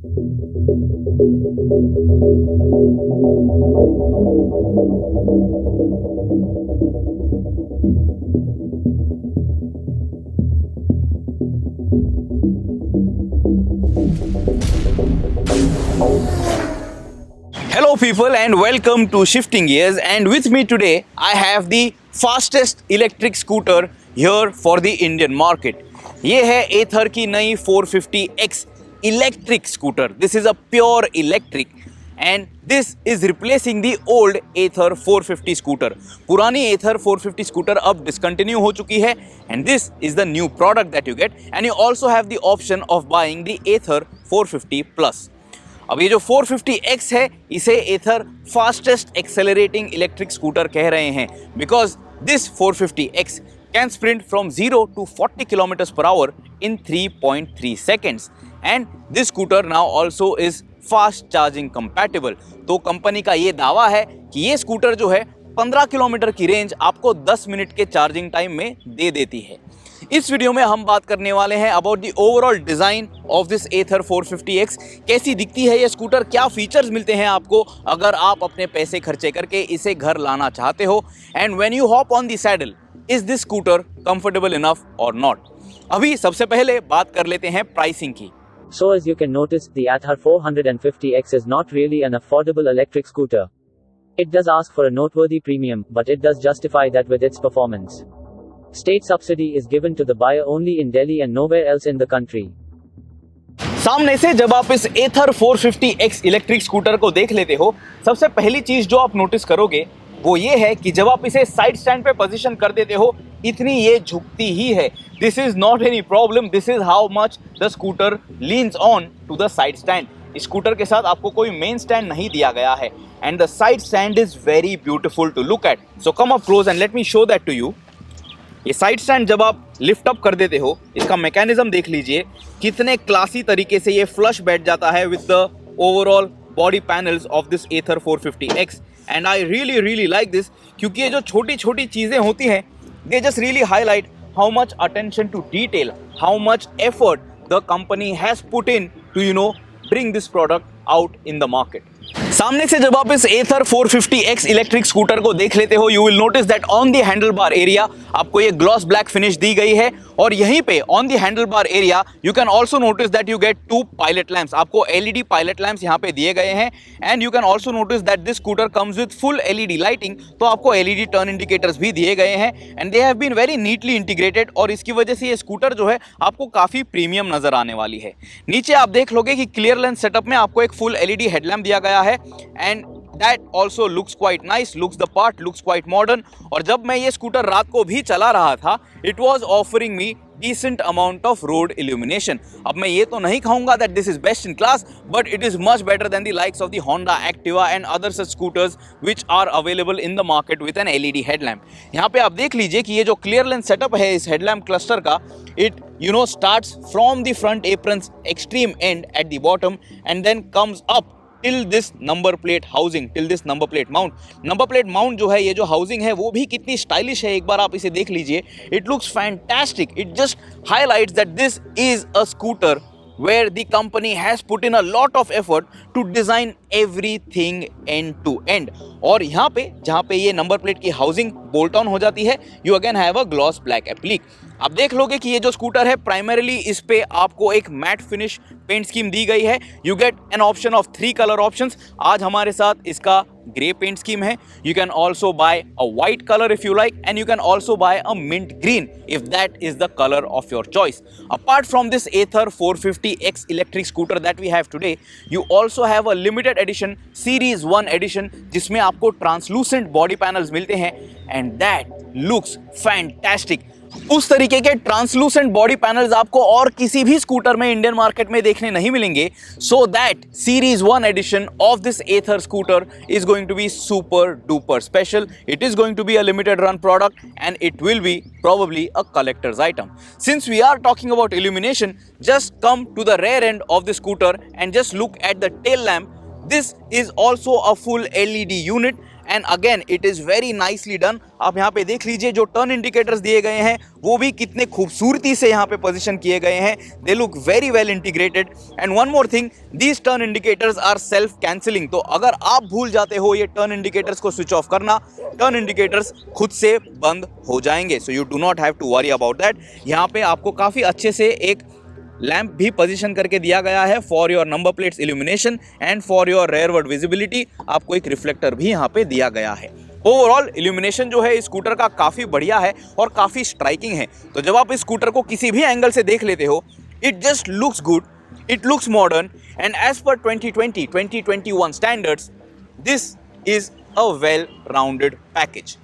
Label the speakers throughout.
Speaker 1: Hello people and welcome to Shifting Gears, and with me today I have the fastest electric scooter here for the Indian market. ये है Ather की नई 450X electric scooter. This is a pure electric and this is replacing the old Ather 450 scooter. पुरानी Ather 450 scooter अब discontinue हो चुकी है and this is the new product that you get, and you also have the option of buying the Ather 450 Plus. अब ये जो 450X है इसे Ather fastest accelerating electric scooter कह रहे हैं because this 450X can sprint from 0 to 40 kilometres per hour in 3.3 seconds and this scooter now also is fast charging compatible. तो company का ये दावा है कि ये स्कूटर जो है 15 किलोमीटर की रेंज आपको 10 मिनट के चार्जिंग टाइम में दे देती है. इस वीडियो में हम बात करने वाले हैं about the overall design of this Ather 450X. कैसी दिखती है ये स्कूटर, क्या फीचर्स मिलते हैं आपको अगर आप अपने पैसे खर्चे करके इसे घर लाना चाहते हो, and when you hop on the saddle is this scooter comfortable enough और नॉट. अभी सबसे पहले बात कर लेते हैं प्राइसिंग की.
Speaker 2: So as you can notice, the Ather 450X is not really an affordable electric scooter. It does ask for a noteworthy premium, but it does justify that with its performance. State subsidy is given to the buyer only in Delhi and nowhere else in the country.
Speaker 1: सामने से जब आप इस Ather 450X electric scooter को देख लेते हो, सबसे पहली चीज जो आप नोटिस करोगे वो ये है कि जब आप इसे साइड स्टैंड पे पोजीशन कर देते हो इतनी ये झुकती ही है. This is not any problem, this is how much the scooter leans on to the side stand. इस स्कूटर के साथ आपको कोई मेन स्टैंड नहीं दिया गया है and the side stand is very beautiful to look at. So come up close and let me show that to you. ये साइड स्टैंड जब आप लिफ्ट अप कर देते हो, इसका मैकेनिज्म देख लीजिए कितने क्लासी तरीके से ये फ्लश बैठ जाता है with the overall body panels of this Ather 450X. And I really like this क्योंकि ये जो छोटी छोटी चीज़ें होती हैं they just really highlight how much attention to detail, how much effort the company has put in to bring this product out in the market. सामने से जब आप इस Ather 450X इलेक्ट्रिक स्कूटर को देख लेते हो, you will notice that on the handle bar area आपको ये ग्लॉस ब्लैक फिनिश दी गई है और यहीं पे on the handle bar area you can also notice that you get 2 pilot lamps. आपको LED पायलट लैंप्स यहाँ पे दिए गए हैं and you can also notice that this scooter comes with full LED lighting. तो आपको LED टर्न इंडिकेटर्स भी दिए गए हैं and they have been very neatly integrated और इसकी वजह से ये स्कूटर जो है आपको काफ़ी प्रीमियम नजर आने वाली है. नीचे आप देख लोगे कि क्लियर लेंस सेटअप में आपको एक फुल LED हेडलैम्प दिया गया है and that also looks quite nice, looks the part, looks quite modern. और जब मैं ये स्कूटर रात को भी चला रहा था it was offering me decent amount of road illumination. अब मैं ये तो नहीं कहूँगा that this is best in class, but it is much better than the likes of the Honda Activa and other such scooters which are available in the market with an LED headlamp. यहाँ पे आप देख लीजिए कि ये जो clear lens setup है इस headlamp cluster का, it starts from the front apron's extreme end at the bottom and then comes up till this number plate housing, till this number plate mount. Number plate mount जो है, ये जो housing है वो भी कितनी stylish है, एक बार आप इसे देख लीजिए. It looks fantastic. It just highlights that this is a scooter where the company has put in a lot of effort to design everything end to end. और यहाँ पे जहाँ पे ये नंबर प्लेट की हाउसिंग बोल्ट ऑन हो जाती है you again have a gloss black applique. आप देख लोगे कि ये जो स्कूटर है प्राइमरीली इस पे आपको एक मैट फिनिश पेंट स्कीम दी गई है. You get an option of 3 colour options. आज हमारे साथ इसका ग्रे पेंट स्कीम है. You can also buy a white colour if you like and you can also buy a mint green if that is the colour of your choice. Apart from this Ather 450X electric scooter that we have today, you also have a limited addition series 1 addition जिसमें आपको translucent body panels मिलते हैं and that looks fantastic. उस तरीके के translucent body panels आपको और किसी भी स्कूटर में इंडियन मार्केट में देखने नहीं मिलेंगे. So that series 1 edition of this Ather scooter is going to be super duper special. It is going to be a limited run product and it will be probably a collector's item. Since we are talking about illumination, just come to the rear end of the scooter and just look at the tail lamp. This is also a full LED unit and again it is very nicely done. आप यहाँ पे देख लीजिए जो turn indicators दिए गए हैं वो भी कितने खूबसूरती से यहाँ पे पोजीशन किए गए हैं। They look very well integrated. And one more thing, these turn indicators are self cancelling. तो अगर आप भूल जाते हो ये टर्न इंडिकेटर्स को स्विच ऑफ करना, टर्न इंडिकेटर्स खुद से बंद हो जाएंगे। So you do not have to worry about that. यहाँ पे आपको काफ़ी अच्छे से एक लैंप भी पोजीशन करके दिया गया है for your number plates illumination and for your rearward visibility. आपको एक रिफ्लेक्टर भी यहाँ पे दिया गया है। ओवरऑल इल्यूमिनेशन जो है इस स्कूटर का काफ़ी बढ़िया है और काफ़ी स्ट्राइकिंग है। तो जब आप इस स्कूटर को किसी भी एंगल से देख लेते हो, it just looks good, it looks modern and as per 2020-2021 standards this is a well rounded package.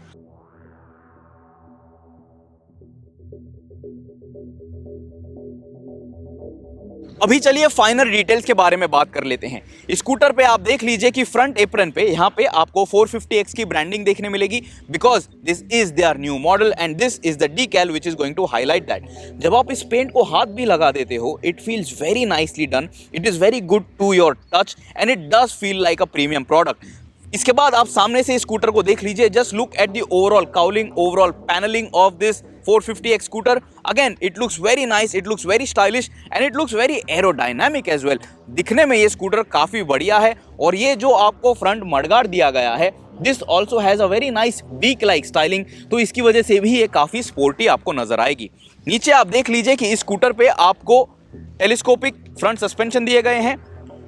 Speaker 1: अभी चलिए फाइनल डिटेल्स के बारे में बात कर लेते हैं। स्कूटर पे आप देख लीजिए कि फ्रंट एप्रन पे यहाँ पे आपको 450X की ब्रांडिंग देखने मिलेगी, because this is their new model and this is the decal which is going to highlight that. जब आप इस पेंट को हाथ भी लगा देते हो, it feels very nicely done, it is very good to your touch and it does feel like a premium product. इसके बाद आप सामने से स्कूटर को देख लीजिए, just look at the overall cowling, overall panelling of this 450X scooter. Again, it looks very nice, it looks very stylish and it looks very aerodynamic as well. दिखने में ये स्कूटर काफ़ी बढ़िया है और ये जो आपको फ्रंट मडगार्ड दिया गया है, this also has a very nice beak like styling, तो इसकी वजह से भी ये काफ़ी स्पोर्टी आपको नजर आएगी। नीचे आप देख लीजिए कि इस स्कूटर पे आपको टेलीस्कोपिक फ्रंट सस्पेंशन दिए गए हैं।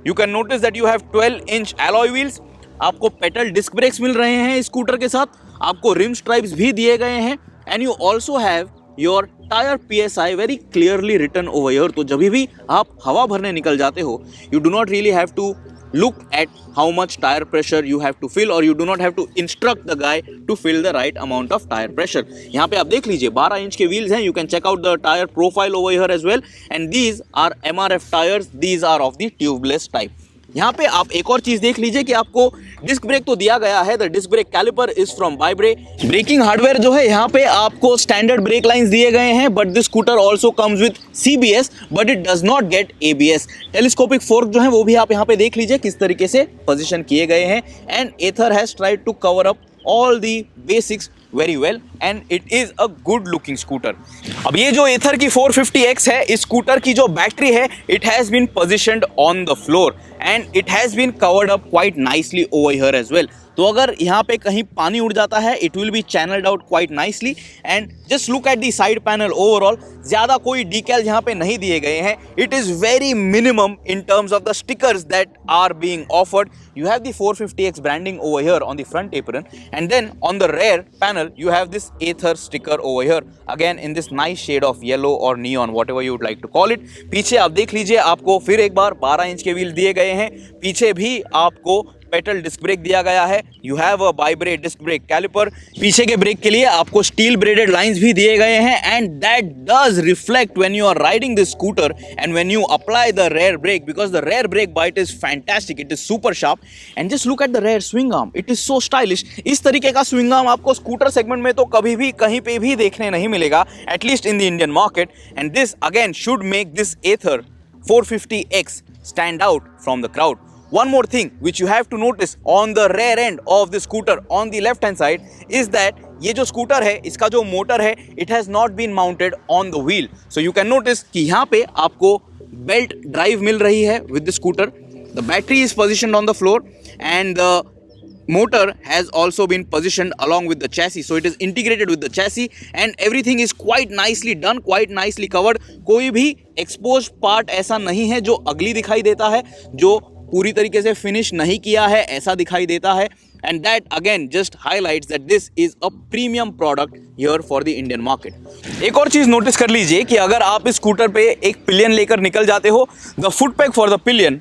Speaker 1: You can notice that you have 12-inch alloy wheels। आपको पेडल डिस्क ब्रेक्स मिल रहे हैं इस स्कूटर के साथ, आपको रिम स्ट्राइप्स भी दिए गए हैं and you also have your tyre PSI very clearly written over here. तो जब भी आप हवा भरने निकल जाते हो, you do not really have to look at how much tire pressure you have to fill or you do not have to instruct the guy to fill the right amount of tire pressure। यहाँ पे आप देख लीजिए 12-inch के wheels हैं, you can check out the tire profile over here as well and these are MRF tires, these are of the tubeless type। यहाँ पे आप एक और चीज देख लीजिए कि आपको डिस्क ब्रेक तो दिया गया है, the disc brake caliper is from Bybre. Braking hardware जो है यहाँ पे आपको स्टैंडर्ड ब्रेक लाइंस दिए गए हैं, but this scooter also comes with CBS but it does not gate ABS। Telescopic fork जो है वो भी आप यहाँ पे देख लीजिए किस तरीके से पोजीशन किए गए हैं and Ather has tried to cover up all the basics very well and it is a good looking scooter। अब ये जो एथर की 450X है, इस स्कूटर की जो बैटरी है, it has been positioned on the floor and it has been covered up quite nicely over here as well। तो अगर यहाँ पे कहीं पानी उड़ जाता है, it will be channelled out quite nicely and just look at the side panel. Overall ज़्यादा कोई डीकैल यहाँ पे नहीं दिए गए हैं, it is very minimum in terms of the stickers that are being offered. You have the 450X branding over here on the front apron and then on the rear panel you have this Ather sticker over here, again in this nice shade of yellow or neon, whatever you would like to call it। पीछे आप देख लीजिए, आपको फिर एक बार 12-inch के wheel दिए गए हैं, पीछे भी आपको पेडल डिस्क ब्रेक दिया गया है, you have a Bybre disc brake caliper. पीछे के ब्रेक के लिए आपको स्टील ब्रेडेड लाइंस भी दिए गए हैं and that does reflect when you are riding this scooter and when you apply the rear brake, because the rear brake bite is fantastic, it is super sharp and just look at the rear swing arm, it is so stylish. इस तरीके का swing arm आपको scooter segment में तो कभी भी कहीं पे भी देखने नहीं मिलेगा, at least in the Indian market, and this again should make this Ather 450X stand out from the crowd। One more thing which you have to notice on the rear end of the scooter on the left hand side is that ये जो scooter है, इसका जो motor है, it has not been mounted on the wheel, so you can notice कि यहाँ पे आपको बेल्ट ड्राइव मिल रही है with the scooter। The battery is positioned on the floor and the motor has also been positioned along with the chassis, so it is integrated with the chassis and everything is quite nicely done, quite nicely covered। कोई भी exposed part ऐसा नहीं है जो अगली दिखाई देता है, जो पूरी तरीके से फिनिश नहीं किया है ऐसा दिखाई देता है and that again just highlights that this is a premium product here for the Indian market. एक और चीज नोटिस कर लीजिए कि अगर आप इस स्कूटर पे एक पिलियन लेकर निकल जाते हो, the foot pack for the pillion,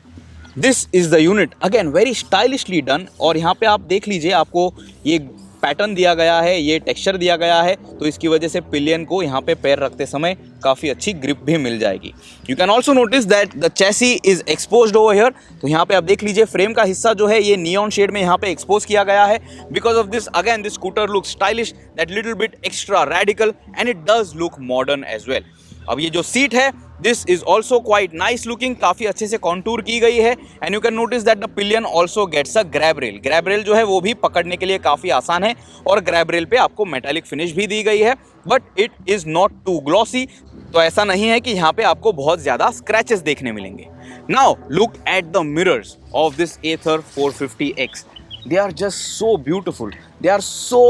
Speaker 1: this is the unit, again very stylishly done. और यहाँ पे आप देख लीजिए, आपको ये पैटर्न दिया गया है, ये टेक्सचर दिया गया है, तो इसकी वजह से पिलियन को यहाँ पे पैर रखते समय काफ़ी अच्छी ग्रिप भी मिल जाएगी। You can also notice that the chassis is exposed over here. तो यहाँ पे आप देख लीजिए फ्रेम का हिस्सा जो है ये नियॉन शेड में यहाँ पे एक्सपोज किया गया है। Because of this again this scooter look stylish, that little bit extra radical and it does look modern as well. अब ये जो सीट है, this is also quite nice looking, काफ़ी अच्छे से कॉन्टूर की गई है and you can notice that the pillion also gets a grab rail. Grab rail जो है वो भी पकड़ने के लिए काफ़ी आसान है और ग्रैब रेल पे आपको मेटालिक फिनिश भी दी गई है, but it is not too glossy. तो ऐसा नहीं है कि यहाँ पे आपको बहुत ज़्यादा स्क्रैचेस देखने मिलेंगे। Now look at the mirrors of this Ather 450X. They are just so beautiful. They are so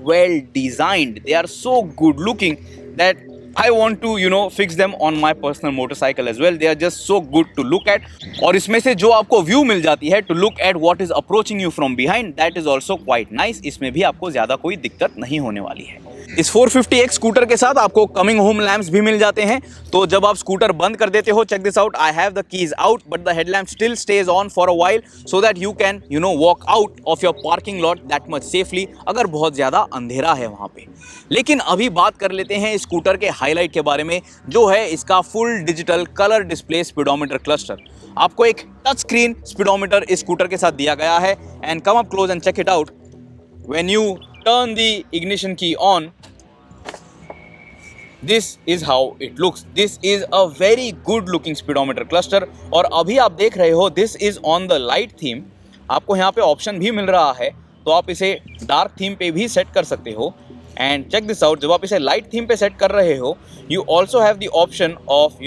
Speaker 1: well designed. They are so good looking that I want to fix them on my personal motorcycle as well. They are just so good to look at. और इसमें से जो आपको view मिल जाती है to look at what is approaching you from behind, that is also quite nice. इसमें भी आपको ज़्यादा कोई दिक्कत नहीं होने वाली है। इस 450X स्कूटर के साथ आपको कमिंग होम लैंप्स भी मिल जाते हैं। तो जब आप स्कूटर बंद कर देते हो, check this out, I have the keys out but the headlamp still stays on for a while so that you can walk out of your parking lot that much safely अगर बहुत ज़्यादा अंधेरा है वहाँ पे। लेकिन अभी बात कर लेते हैं इस स्कूटर के हाईलाइट के बारे में, जो है इसका full digital colour display speedometer cluster. आपको एक टच स्क्रीन स्पीडोमीटर इस स्कूटर के साथ दिया गया है and come up close and check it out. When you turn the ignition key on, This is how it looks. This is a very good looking speedometer cluster. और अभी आप देख रहे हो this is on the light theme. आपको यहाँ पे option भी मिल रहा है, तो आप इसे डार्क थीम पे भी सेट कर सकते हो। एंड चेक दिस आउट, जब आप इसे लाइट थीम पे सेट कर रहे हो, you also have the option of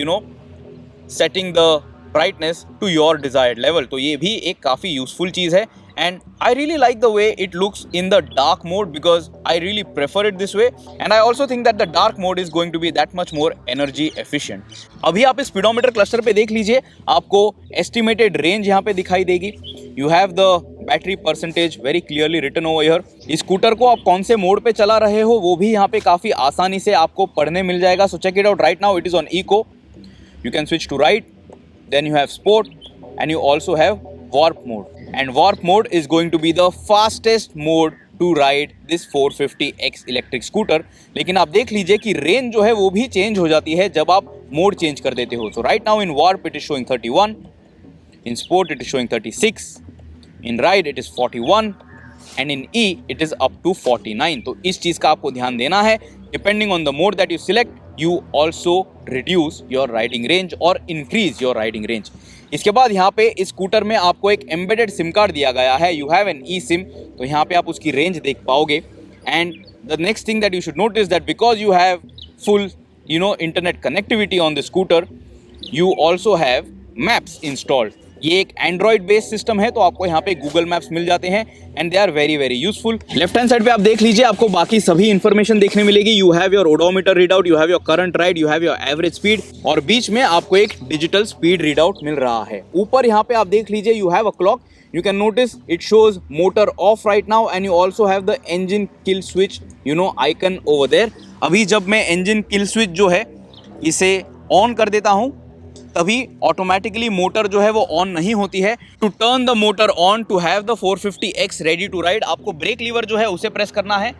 Speaker 1: setting the brightness to your desired level. तो ये भी एक काफ़ी यूजफुल चीज़ है and I really like the way it looks in the dark mode because I really prefer it this way and I also think that the dark mode is going to be that much more energy efficient. अभी आप इस speedometer cluster पे देख लीजिए, आपको estimated range यहाँ पे दिखाई देगी। You have the battery percentage very clearly written over here. इस स्कूटर को आप कौन से मोड पे चला रहे हो वो भी यहाँ पे काफ़ी आसानी से आपको पढ़ने मिल जाएगा। So check it out, right now it is on eco, you can switch to right, then you have sport and you also have warp mode. And warp mode is going to be the fastest mode to ride this 450X electric scooter. लेकिन आप देख लीजिए कि range जो है वो भी change हो जाती है जब आप मोड चेंज कर देते हो। So right now in warp it is showing 31, in sport it is showing 36, in ride it is 41 and in E it is up to 49. तो इस चीज़ का आपको ध्यान देना है। Depending on the mode that you select, you also reduce your riding range or increase your riding range. इसके बाद यहाँ पे इस स्कूटर में आपको एक एम्बेडेड सिम कार्ड दिया गया है, you have an eSIM, तो यहाँ पे आप उसकी रेंज देख पाओगे। And the next thing that you should notice that because you have full internet connectivity on the scooter, you also have maps installed. ये एक एंड्रॉइड बेस्ड सिस्टम है, तो आपको यहाँ पे गूगल मैप्स मिल जाते हैं and they are very very useful. Left hand side पे आप देख लीजिए, आपको बाकी सभी इन्फॉर्मेशन देखने मिलेगी। You have your odometer readout, you have your current ride, you have your average speed और बीच में आपको एक डिजिटल स्पीड रीडआउट मिल रहा है। ऊपर यहाँ पे आप देख लीजिए, you have a clock, you can notice it shows motor off right now and you also have the engine kill switch icon over there. अभी जब मैं engine kill switch जो है इसे ऑन कर देता हूँ, तभी ऑटोमेटिकली मोटर जो है वो ऑन नहीं होती है। To turn the motor on, to have the 450X ready to ride, आपको ब्रेक लीवर जो है उसे प्रेस करना है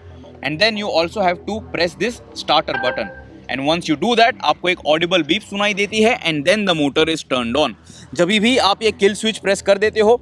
Speaker 1: and then you also have to press this starter button and once you do that, आपको एक ऑडिबल बीप सुनाई देती है and then the motor is turned on. जब भी आप ये किल स्विच प्रेस कर देते हो,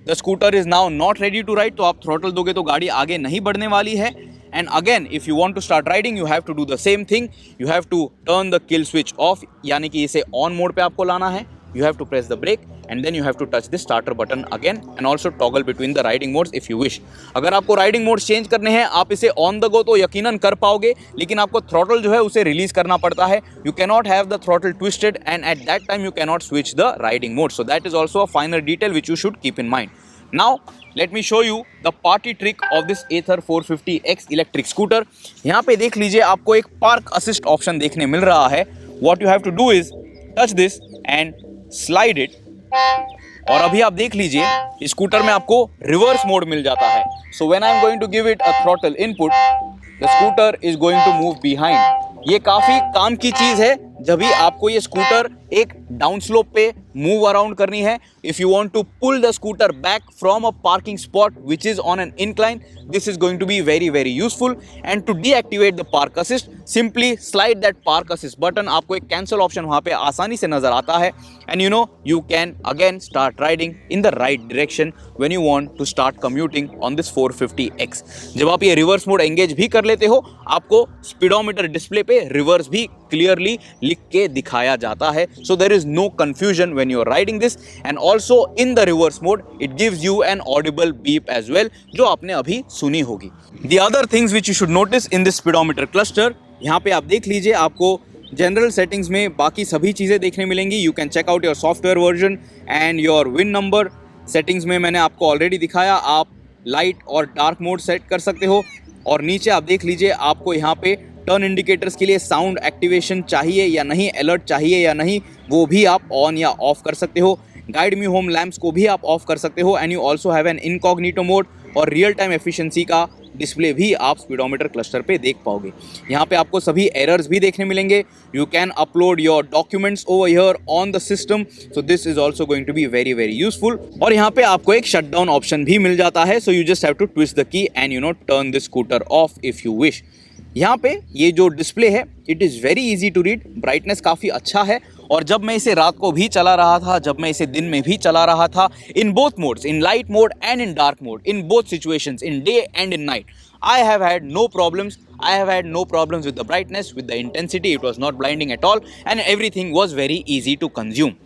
Speaker 1: the scooter is now not ready to ride, तो आप थ्रॉटल दोगे तो गाड़ी आगे नहीं बढ़ने वाली है। And again, if you want to start riding, you have to do the same thing. You have to turn the kill switch off, यानी कि इसे on mode पे आपको लाना है. You have to press the brake and then you have to touch the starter button again and also toggle between the riding modes if you wish. अगर आपको riding modes change करने हैं, आप इसे on the go तो यकीनन कर पाओगे, लेकिन आपको throttle जो है उसे रिलीज करना पड़ता है. You cannot have the throttle twisted and at that time you cannot switch the riding mode. So that is also a finer detail which you should keep in mind. Now let me show you the party trick of this Ather 450X electric scooter. यहाँ पे देख लीजिए, आपको एक park assist option देखने मिल रहा है. What you have to do is touch this and slide it. और अभी आप देख लीजिए, इस स्कूटर में आपको रिवर्स मोड मिल जाता है. So when I'm going to give it a throttle input, the scooter is going to move behind. ये काफ़ी काम की चीज़ है जब भी आपको ये स्कूटर एक डाउन स्लोप पे मूव अराउंड करनी है, if you want to pull the scooter back from a parking spot which is on an incline, this is going to be very very useful. And to deactivate the park assist, simply slide that park assist button. आपको एक cancel option वहाँ पे आसानी से नजर आता है, and you can again start riding in the right direction when you want to start commuting on this 450X. जब आप ये रिवर्स मोड एंगेज भी कर लेते हो, आपको स्पीडोमीटर डिस्प्ले पे रिवर्स भी क्लियरली लिख के दिखाया जाता है, so there is no confusion when you are riding this. And also in the reverse mode it gives you an audible beep as well, जो आपने अभी सुनी होगी. The other things which you should notice in this speedometer cluster, यहाँ पे आप देख लीजिए, आपको जनरल सेटिंग्स में बाकी सभी चीज़ें देखने मिलेंगी. You can check out your software version and your VIN number. Settings में मैंने आपको ऑलरेडी दिखाया, आप लाइट और डार्क मोड सेट कर सकते हो. और नीचे आप देख लीजिए, आपको यहाँ पे टर्न इंडिकेटर्स के लिए साउंड एक्टिवेशन चाहिए या नहीं, अलर्ट चाहिए या नहीं, वो भी आप ऑन या ऑफ कर सकते हो. गाइड मी होम लैम्प्स को भी आप ऑफ कर सकते हो. And you also have an incognito mode और रियल टाइम एफिशिएंसी का डिस्प्ले भी आप स्पीडोमीटर क्लस्टर पे देख पाओगे. यहाँ पे आपको सभी एरर्स भी देखने मिलेंगे. You can upload your documents over here on the system, so this is also going to be very very useful. और यहाँ पे आपको एक शट डाउन ऑप्शन भी मिल जाता है, so you just have to twist the key and turn the scooter off if you wish. यहाँ पे ये जो डिस्प्ले है, it is very easy to read. Brightness काफ़ी अच्छा है, और जब मैं इसे रात को भी चला रहा था, जब मैं इसे दिन में भी चला रहा था, in both modes, in light mode and in dark mode, in both situations, in day and in night, I have had no problems. I have had no problems with the brightness, with the intensity. It was not blinding at all, and everything was very easy to consume.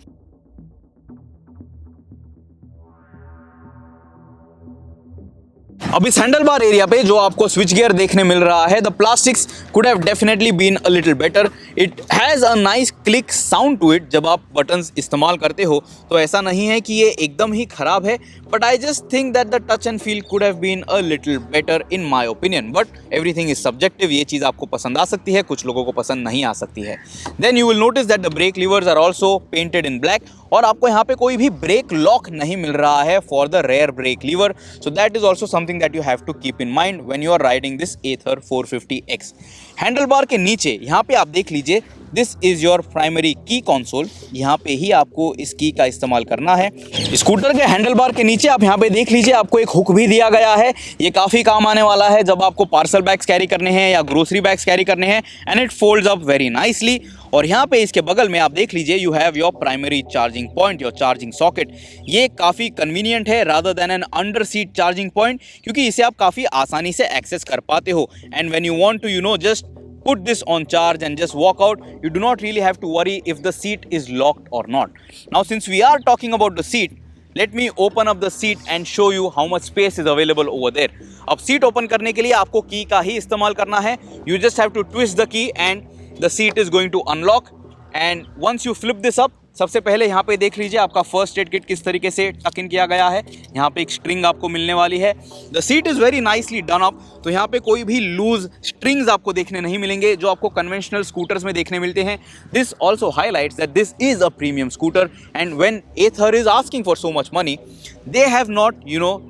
Speaker 1: अब इस handle bar area पे जो आपको switch gear देखने मिल रहा है, the plastics could have definitely been a little better. It has a nice click sound to it. जब आप बटन्स इस्तेमाल करते हो तो ऐसा नहीं है कि ये एकदम ही खराब है, but I just think that the touch and feel could have been a little better in my opinion. But everything is subjective. ये चीज़ आपको पसंद आ सकती है, कुछ लोगों को पसंद नहीं आ सकती है. Then you will notice that the brake levers are also painted in black, और आपको यहाँ पे कोई भी ब्रेक लॉक नहीं मिल रहा है for the rear brake lever. So that is also something that you have to keep in mind when you are riding this Ather 450X. Handle bar के नीचे यहाँ पे आप देख लीजिए, this is your primary key console. यहाँ पे ही आपको इस की का इस्तेमाल करना है. स्कूटर के हैंडल बार के नीचे आप यहाँ पे देख लीजिए, आपको एक हुक भी दिया गया है. ये काफ़ी काम आने वाला है जब आपको पार्सल बैग्स कैरी करने हैं या ग्रोसरी बैग्स कैरी करने हैं. And it folds up very nicely. और यहाँ पे इसके बगल में आप देख लीजिए, you have your primary charging point, your charging socket. ये काफ़ी कन्वीनियंट है rather than an under seat charging point, क्योंकि इसे आप काफ़ी आसानी से एक्सेस कर पाते हो. And when you want to just put this on charge and just walk out, you do not really have to worry if the seat is locked or not. Now since we are talking about the seat, let me open up the seat and show you how much space is available over there. अब seat open करने के लिए आपको की का ही इस्तेमाल करना है. You just have to twist the key and the seat is going to unlock. And once you flip this up, सबसे पहले यहाँ पे देख लीजिए आपका फर्स्ट एड किट किस तरीके से टक इन किया गया है. यहाँ पे एक स्ट्रिंग आपको मिलने वाली है. The seat is very nicely done up, तो यहाँ पे कोई भी लूज स्ट्रिंग्स आपको देखने नहीं मिलेंगे जो आपको कन्वेंशनल स्कूटर्स में देखने मिलते हैं. This also highlights that this is a premium scooter, and when Ather is asking for so much money, they have not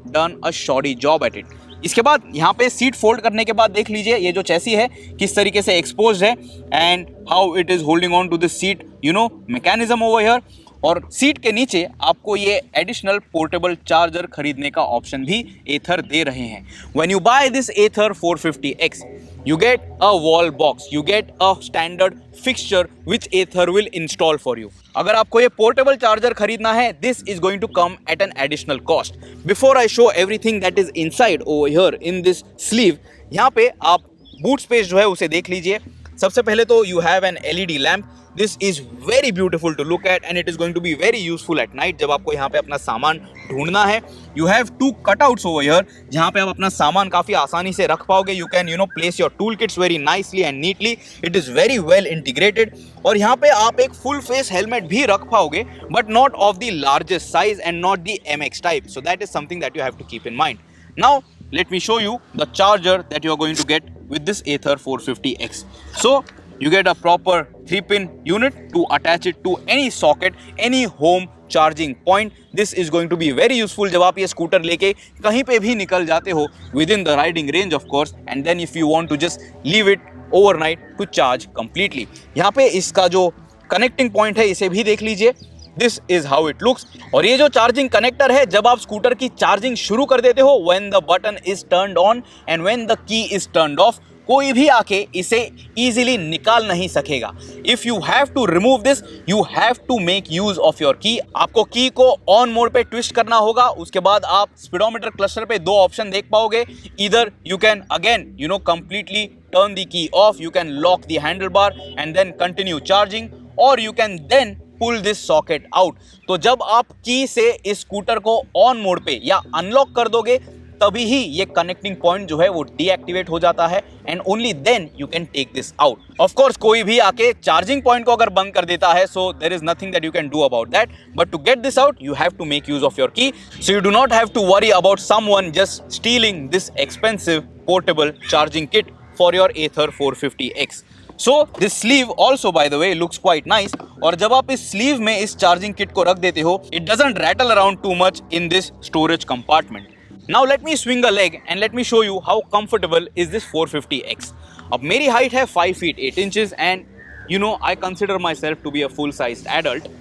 Speaker 1: done a shoddy job at it. इसके बाद यहाँ पे सीट फोल्ड करने के बाद देख लीजिए ये जो चैसी है किस तरीके से एक्सपोज्ड है, and how it is holding on to this seat mechanism over here. और सीट के नीचे आपको ये एडिशनल पोर्टेबल चार्जर खरीदने का ऑप्शन भी एथर दे रहे हैं. When you buy this Ather 450X, you get a wall box, you get a standard fixture which Ather will install for you. अगर आपको ये पोर्टेबल चार्जर खरीदना है, this is going to come at an additional cost. Before I show everything that is inside over here in this sleeve, यहाँ पे आप boot space जो है उसे देख लीजिए. सबसे पहले तो you have an LED lamp. This is very beautiful to look at and it is going to be very useful at night जब आपको यहाँ पे अपना सामान ढूंढना है. You have two cutouts over here जहाँ पे आप अपना सामान काफ़ी आसानी से रख पाओगे. You can place your toolkits very nicely and neatly. It is very well integrated. और यहाँ पे आप एक full face helmet भी रख पाओगे, but not of the largest size and not the MX type. So that is something that you have to keep in mind. Now let me show you the charger that you are going to get with this Ather 450X. So you get a proper 3-pin unit to attach it to any socket, any home charging point. This is going to be very useful जब आप ये scooter लेके कहीं पे भी निकल जाते हो, within the riding range of course, and then if you want to just leave it overnight to charge completely. यहाँ पे इसका जो कनेक्टिंग पॉइंट है इसे भी देख लीजिए, this is how it looks. और ये जो चार्जिंग कनेक्टर है, जब आप स्कूटर की चार्जिंग शुरू कर देते हो, when the button is turned on and when the key is turned off, कोई भी आके इसे इजीली निकाल नहीं सकेगा। If you have to remove this, you have to make use of your key. आपको की को ऑन मोड पे ट्विस्ट करना होगा, उसके बाद आप स्पीडोमीटर क्लस्टर पे दो ऑप्शन देख पाओगे। Either you can again completely turn the key off, you can lock the handle bar and then continue charging, और you can then pull this socket out. तो जब आप की से इस स्कूटर को ऑन मोड पे या अनलॉक कर दोगे, तभी ही ये कनेक्टिंग पॉइंट जो है वो डीएक्टिवेट हो जाता है, and only then you can take this out. Of course कोई भी आके चार्जिंग पॉइंट को अगर बंद कर देता है, so there is nothing that you can do about that, but to get this out you have to make use of your key. So you do not have to worry about someone just stealing this expensive portable charging kit for your Ather 450X। So this sleeve also by the way looks quite nice, और जब आप इस sleeve में इस charging kit को रख देते हो, it doesn't rattle around too much in this storage compartment. Now let me swing a leg and let me show you how comfortable is this 450X. अब मेरी हाइट है 5 feet 8 inches and I consider myself to be a full-sized adult.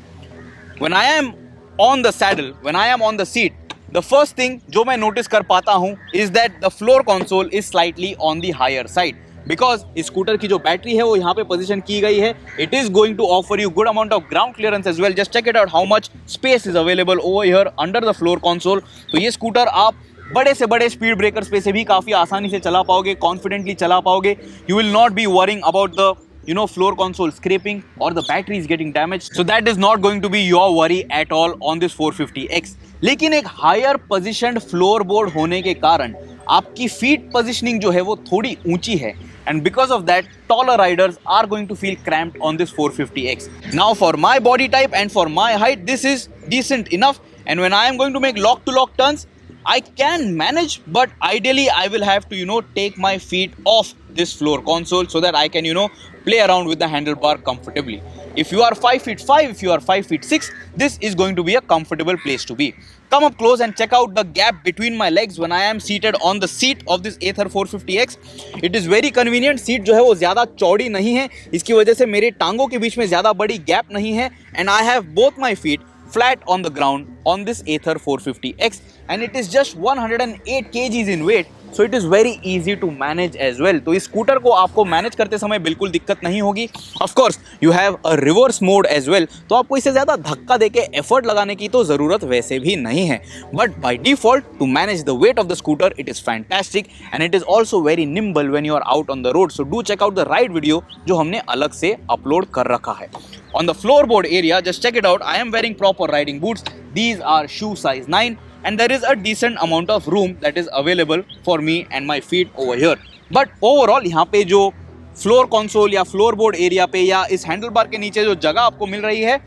Speaker 1: When I am on the saddle, when I am on the seat, the first thing जो मैं notice कर पाता हूँ is that the floor console is slightly on the higher side. Because इस scooter की जो battery है वो यहाँ पे पोजीशन की गई है, it is going to offer you good amount of ground clearance as well. Just check it out how much space is available over here under the floor console. तो ये स्कूटर आप बड़े से बड़े स्पीड ब्रेकर्स पे से भी काफ़ी आसानी से चला पाओगे, कॉन्फिडेंटली चला पाओगे। You will not be worrying about the floor console scraping or the battery is getting damaged, so that is not going to be your worry at all on this 450X. लेकिन एक higher पोजिशन्ड floor board होने के कारण आपकी feet positioning जो है वो थोड़ी ऊंची है, and because of that taller riders are going to feel cramped on this 450X. Now for my body type and for my height, this is decent enough, and when I am going to make lock to lock turns, I can manage, but ideally I will have to take my feet off this floor console so that I can play around with the handlebar comfortably. If you are 5 feet 5, if you are 5 feet 6, this is going to be a comfortable place to be. Come up close and check out the gap between my legs when I am seated on the seat of this Ather 450X. It is very convenient. Seat जो है वो ज़्यादा चौड़ी नहीं है, इसकी वजह से मेरे टांगों के बीच में ज़्यादा बड़ी गैप नहीं है, and I have both my feet flat on the ground on this Ather 450X, and it is just 108 kgs in weight, so it is very easy to manage as well. तो इस scooter को आपको manage करते समय बिल्कुल दिक्कत नहीं होगी. Of course you have a reverse mode as well, तो आपको इसे ज़्यादा धक्का देके एफर्ट लगाने की तो ज़रूरत वैसे भी नहीं है. But by default to manage the weight of the scooter, it is fantastic and it is also very nimble when you are out on the road. So do check out the ride video जो हमने अलग से upload कर रखा है. On the floorboard area, just check it out. I am wearing proper riding boots. These are shoe size 9, and there is a decent amount of room that is available for me and my feet over here. But overall, यहाँ पे जो floor console या floorboard area पे या इस handlebar के नीचे जो जगह आपको मिल रही है,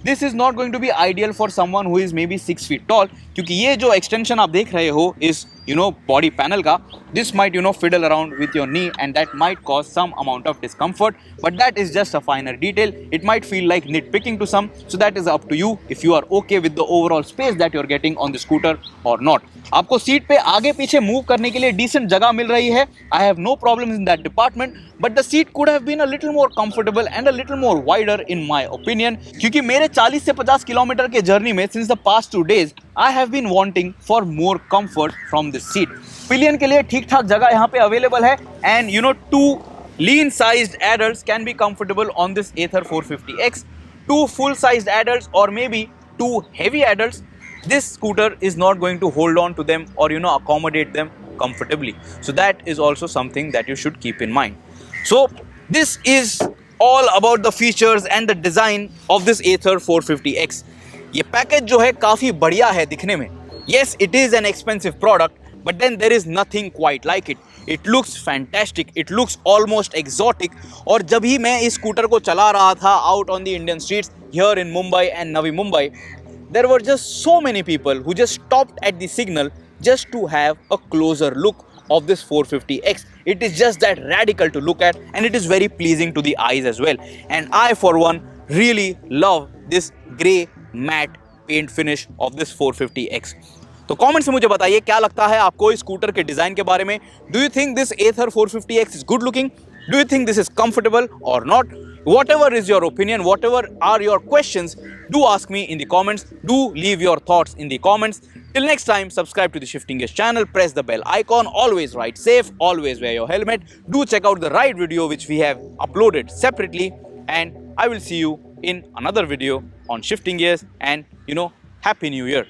Speaker 1: this is not going to be ideal for someone who is maybe 6 feet tall, क्योंकि ये जो extension आप देख रहे हो इस body panel का, this might fiddle around with your knee and that might cause some amount of discomfort, but that is just a finer detail. It might feel like nitpicking to some, so that is up to you if you are okay with the overall space that you are getting on the scooter or not. आपको seat पे आगे पीछे move करने के लिए decent जगह मिल रही है. I have no problems in that department, but the seat could have been a little more comfortable and a little more wider in my opinion, क्योंकि मेरे 40 से 50 किलोमीटर के जर्नी में since the past 2 days I have been wanting for more comfort from this seat. Pillion के लिए ठीक ठाक जगह यहाँ पे अवेलेबल है, and 2 lean sized adults can be comfortable on this Ather 450X. 2 full sized adults or maybe 2 heavy adults, this scooter is not going to hold on to them or accommodate them comfortably. So that is also something that you should keep in mind. So this is all about the features and the design of this Ather 450X. ये package जो है काफ़ी बढ़िया है दिखने में. Yes, it is an expensive product, but then there is nothing quite like it. It looks fantastic. It looks almost exotic. और जब भी मैं इस स्कूटर को चला रहा था out on the Indian streets here in Mumbai and Navi Mumbai, there were just so many people who just stopped at the signal just to have a closer look of this 450X. It is just that radical to look at, and it is very pleasing to the eyes as well. And I for one really love this grey matte paint finish of this 450X. तो comment से मुझे बताइए क्या लगता है आपको इस scooter के डिजाइन के बारे में. Do you think this Ather 450X is good looking? Do you think this is comfortable और not? Whatever is your opinion, whatever are your questions, do ask me in the comments. Do leave your thoughts in the comments. Till next time, subscribe to the Shifting Gears channel, press the bell icon, always ride safe, always wear your helmet. Do check out the ride video which we have uploaded separately, and I will see you in another video on Shifting Gears, and Happy New Year.